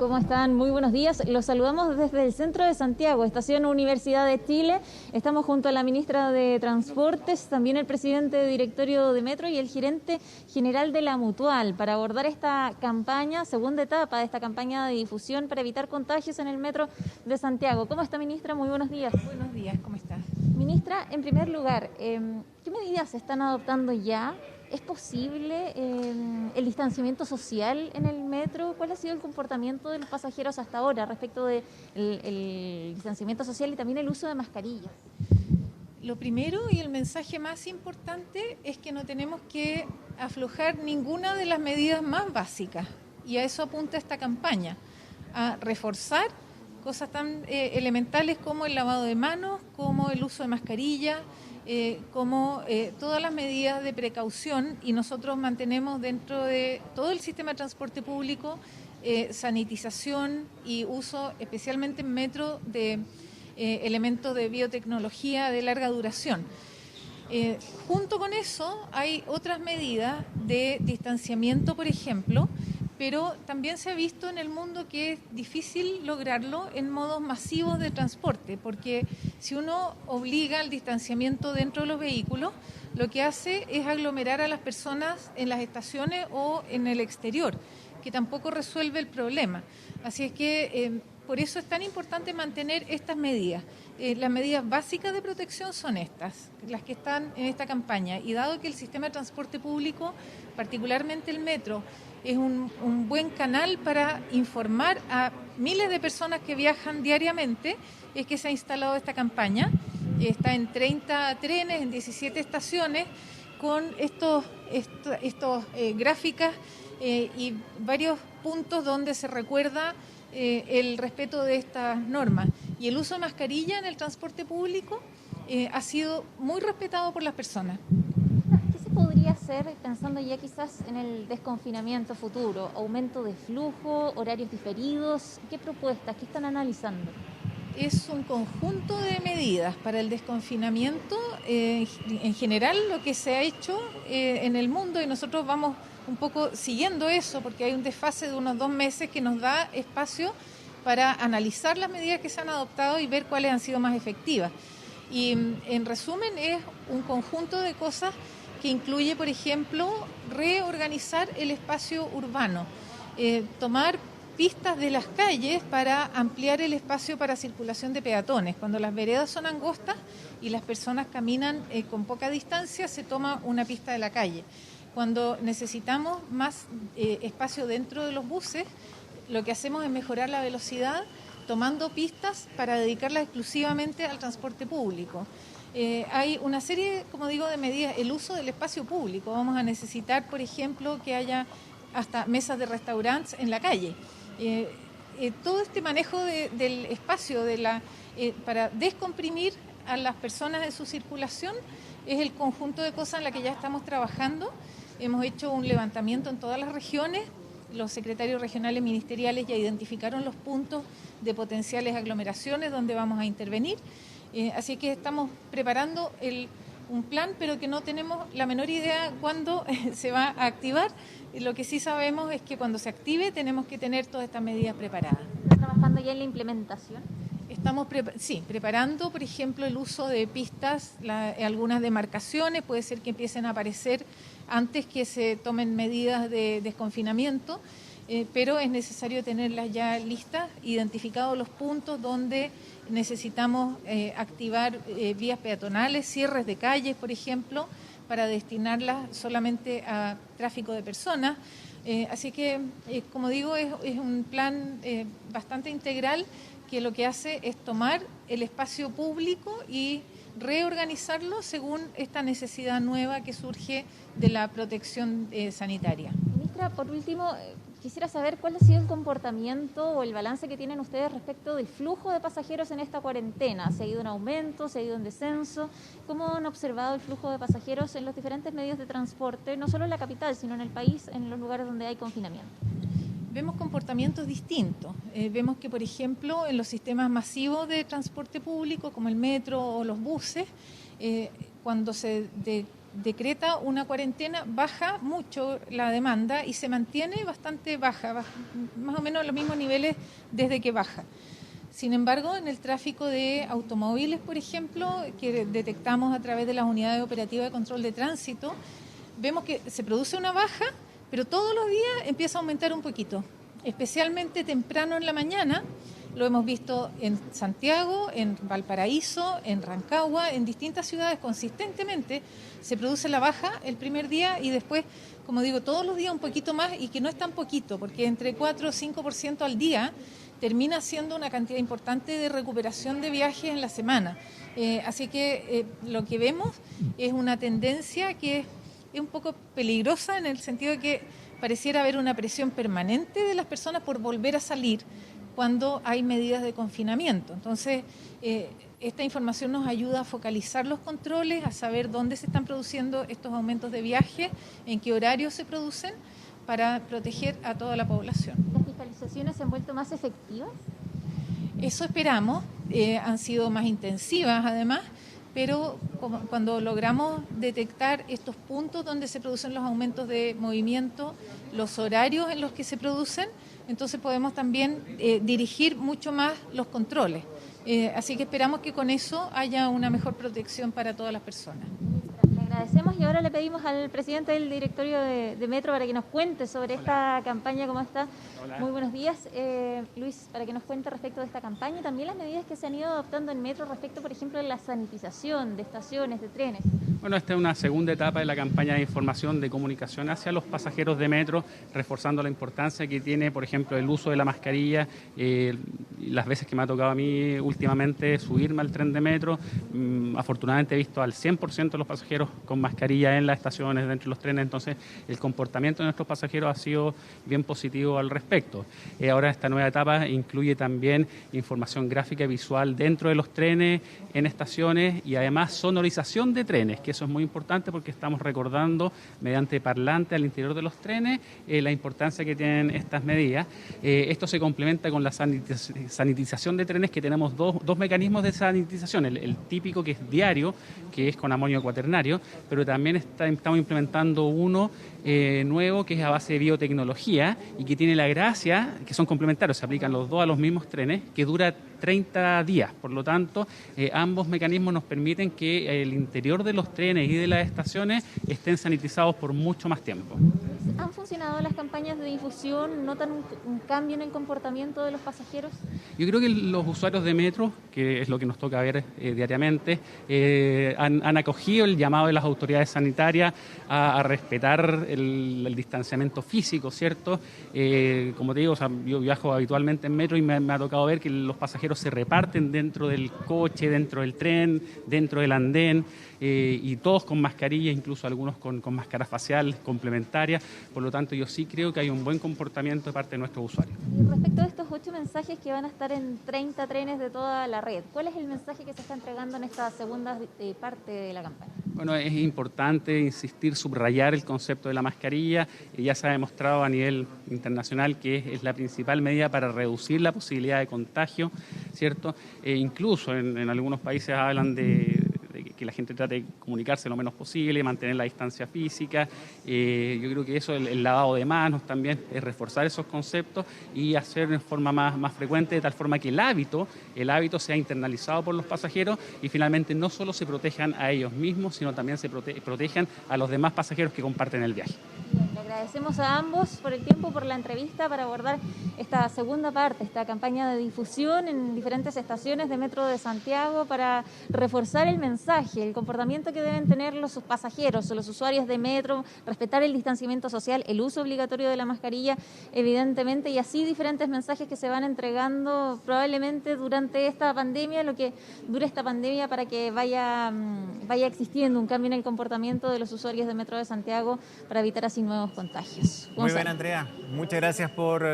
¿Cómo están? Muy buenos días. Los saludamos desde el centro de Santiago, estación Universidad de Chile. Estamos junto a la ministra de Transportes, también el presidente de directorio de Metro y el gerente general de la Mutual para abordar esta campaña, segunda etapa de esta campaña de difusión para evitar contagios en el Metro de Santiago. ¿Cómo está, ministra? Muy buenos días. Buenos días, ¿cómo estás? Ministra, en primer lugar, ¿qué medidas se están adoptando ya? ¿Es posible el distanciamiento social en el metro? ¿Cuál ha sido el comportamiento de los pasajeros hasta ahora respecto del distanciamiento social y también el uso de mascarillas? Lo primero y el mensaje más importante es que no tenemos que aflojar ninguna de las medidas más básicas, y a eso apunta esta campaña, a reforzar cosas tan elementales como el lavado de manos, como el uso de mascarilla, como todas las medidas de precaución, y nosotros mantenemos dentro de todo el sistema de transporte público sanitización y uso, especialmente en metro, de elementos de biotecnología de larga duración. Junto con eso hay otras medidas de distanciamiento, por ejemplo, pero también se ha visto en el mundo que es difícil lograrlo en modos masivos de transporte, porque si uno obliga al distanciamiento dentro de los vehículos, lo que hace es aglomerar a las personas en las estaciones o en el exterior, que tampoco resuelve el problema. Así es que por eso es tan importante mantener estas medidas. Las medidas básicas de protección son estas, las que están en esta campaña, y dado que el sistema de transporte público, particularmente el metro, es un buen canal para informar a miles de personas que viajan diariamente, es que se ha instalado esta campaña. Está en 30 trenes, en 17 estaciones, con estos gráficas y varios puntos donde se recuerda el respeto de estas normas. Y el uso de mascarilla en el transporte público ha sido muy respetado por las personas. ¿Qué se podría hacer pensando ya quizás en el desconfinamiento futuro? ¿Aumento de flujo, horarios diferidos? ¿Qué propuestas? ¿Qué están analizando? Es un conjunto de medidas para el desconfinamiento. En general, lo que se ha hecho en el mundo, y nosotros vamos un poco siguiendo eso, porque hay un desfase de unos 2 meses que nos da espacio para analizar las medidas que se han adoptado y ver cuáles han sido más efectivas. Y en resumen, es un conjunto de cosas que incluye, por ejemplo, reorganizar el espacio urbano, tomar pistas de las calles para ampliar el espacio para circulación de peatones. Cuando las veredas son angostas y las personas caminan con poca distancia, se toma una pista de la calle. Cuando necesitamos más espacio dentro de los buses, lo que hacemos es mejorar la velocidad tomando pistas para dedicarlas exclusivamente al transporte público. Hay una serie, como digo, de medidas. El uso del espacio público. Vamos a necesitar, por ejemplo, que haya hasta mesas de restaurantes en la calle. Todo este manejo del espacio para descomprimir a las personas de su circulación es el conjunto de cosas en la que ya estamos trabajando. Hemos hecho un levantamiento en todas las regiones. Los secretarios regionales ministeriales ya identificaron los puntos de potenciales aglomeraciones donde vamos a intervenir. Así que estamos preparando un plan, pero que no tenemos la menor idea cuándo se va a activar. Lo que sí sabemos es que cuando se active tenemos que tener todas estas medidas preparadas. ¿Están trabajando ya en la implementación? Estamos preparando, por ejemplo, el uso de pistas, algunas demarcaciones, puede ser que empiecen a aparecer antes que se tomen medidas de desconfinamiento, pero es necesario tenerlas ya listas, identificados los puntos donde necesitamos activar vías peatonales, cierres de calles, por ejemplo, para destinarlas solamente a tráfico de personas. Así que, como digo, es un plan bastante integral que lo que hace es tomar el espacio público y reorganizarlo según esta necesidad nueva que surge de la protección sanitaria. Ministra, por último, quisiera saber cuál ha sido el comportamiento o el balance que tienen ustedes respecto del flujo de pasajeros en esta cuarentena. ¿Se ha ido en aumento? ¿Se ha ido en descenso? ¿Cómo han observado el flujo de pasajeros en los diferentes medios de transporte, no solo en la capital, sino en el país, en los lugares donde hay confinamiento? Vemos comportamientos distintos. Vemos que, por ejemplo, en los sistemas masivos de transporte público, como el metro o los buses, cuando se decreta una cuarentena, baja mucho la demanda y se mantiene bastante baja, más o menos a los mismos niveles desde que baja. Sin embargo, en el tráfico de automóviles, por ejemplo, que detectamos a través de las unidades operativas de control de tránsito, vemos que se produce una baja, pero todos los días empieza a aumentar un poquito, especialmente temprano en la mañana. Lo hemos visto en Santiago, en Valparaíso, en Rancagua, en distintas ciudades consistentemente. Se produce la baja el primer día y después, como digo, todos los días un poquito más, y que no es tan poquito, porque entre 4 o 5% al día termina siendo una cantidad importante de recuperación de viajes en la semana. Así que lo que vemos es una tendencia que es un poco peligrosa, en el sentido de que pareciera haber una presión permanente de las personas por volver a salir cuando hay medidas de confinamiento. Entonces, esta información nos ayuda a focalizar los controles, a saber dónde se están produciendo estos aumentos de viaje, en qué horarios se producen, para proteger a toda la población. ¿Las fiscalizaciones se han vuelto más efectivas? Eso esperamos, han sido más intensivas además, pero cuando logramos detectar estos puntos donde se producen los aumentos de movimiento, los horarios en los que se producen, entonces podemos también dirigir mucho más los controles. Así que esperamos que con eso haya una mejor protección para todas las personas. Le agradecemos y ahora le pedimos al presidente del directorio de Metro para que nos cuente sobre esta campaña, cómo está. Hola. Muy buenos días, Luis, para que nos cuente respecto de esta campaña y también las medidas que se han ido adoptando en Metro respecto, por ejemplo, de la sanitización de estaciones, de trenes. Bueno, esta es una segunda etapa de la campaña de información, de comunicación hacia los pasajeros de Metro, reforzando la importancia que tiene, por ejemplo, el uso de la mascarilla. Las veces que me ha tocado a mí últimamente subirme al tren de Metro, afortunadamente he visto al 100% de los pasajeros con mascarilla en las estaciones, dentro de los trenes, entonces el comportamiento de nuestros pasajeros ha sido bien positivo al respecto. Ahora esta nueva etapa incluye también información gráfica y visual dentro de los trenes, en estaciones, y además sonorización de trenes, que eso es muy importante porque estamos recordando mediante parlante al interior de los trenes la importancia que tienen estas medidas. Esto se complementa con la sanitización de trenes, que tenemos dos mecanismos de sanitización, el típico, que es diario, que es con amonio cuaternario, pero también estamos implementando uno nuevo que es a base de biotecnología y que tiene la gracia, que son complementarios, se aplican los dos a los mismos trenes, que dura 30 días. Por lo tanto, ambos mecanismos nos permiten que el interior de los trenes y de las estaciones estén sanitizados por mucho más tiempo. ¿Han funcionado las campañas de difusión? ¿Notan un cambio en el comportamiento de los pasajeros? Yo creo que los usuarios de Metro, que es lo que nos toca ver diariamente, han acogido el llamado de las autoridades sanitarias a respetar el distanciamiento físico, ¿cierto? Como te digo, o sea, yo viajo habitualmente en Metro y me ha tocado ver que los pasajeros se reparten dentro del coche, dentro del tren, dentro del andén, y todos con mascarilla, incluso algunos con máscara facial complementaria. Por lo tanto, yo sí creo que hay un buen comportamiento de parte de nuestros usuarios. Y respecto a estos 8 mensajes que van a estar en 30 trenes de toda la red, ¿cuál es el mensaje que se está entregando en esta segunda parte de la campaña? Bueno, es importante insistir, subrayar el concepto de la mascarilla. Ya se ha demostrado a nivel internacional que es la principal medida para reducir la posibilidad de contagio, ¿cierto? Incluso en algunos países hablan de que la gente trate de comunicarse lo menos posible, mantener la distancia física. Yo creo que eso, el lavado de manos también, es reforzar esos conceptos y hacer de forma más frecuente, de tal forma que el hábito sea internalizado por los pasajeros y finalmente no solo se protejan a ellos mismos, sino también se protejan a los demás pasajeros que comparten el viaje. Le agradecemos a ambos por el tiempo, por la entrevista, para abordar esta segunda parte, esta campaña de difusión en diferentes estaciones de Metro de Santiago para reforzar el mensaje, el comportamiento que deben tener los pasajeros, los usuarios de Metro, respetar el distanciamiento social, el uso obligatorio de la mascarilla, evidentemente, y así diferentes mensajes que se van entregando probablemente durante esta pandemia, lo que dure esta pandemia, para que vaya existiendo un cambio en el comportamiento de los usuarios de Metro de Santiago para evitar así nuevos contagios. Muy bien, Andrea. Muchas gracias por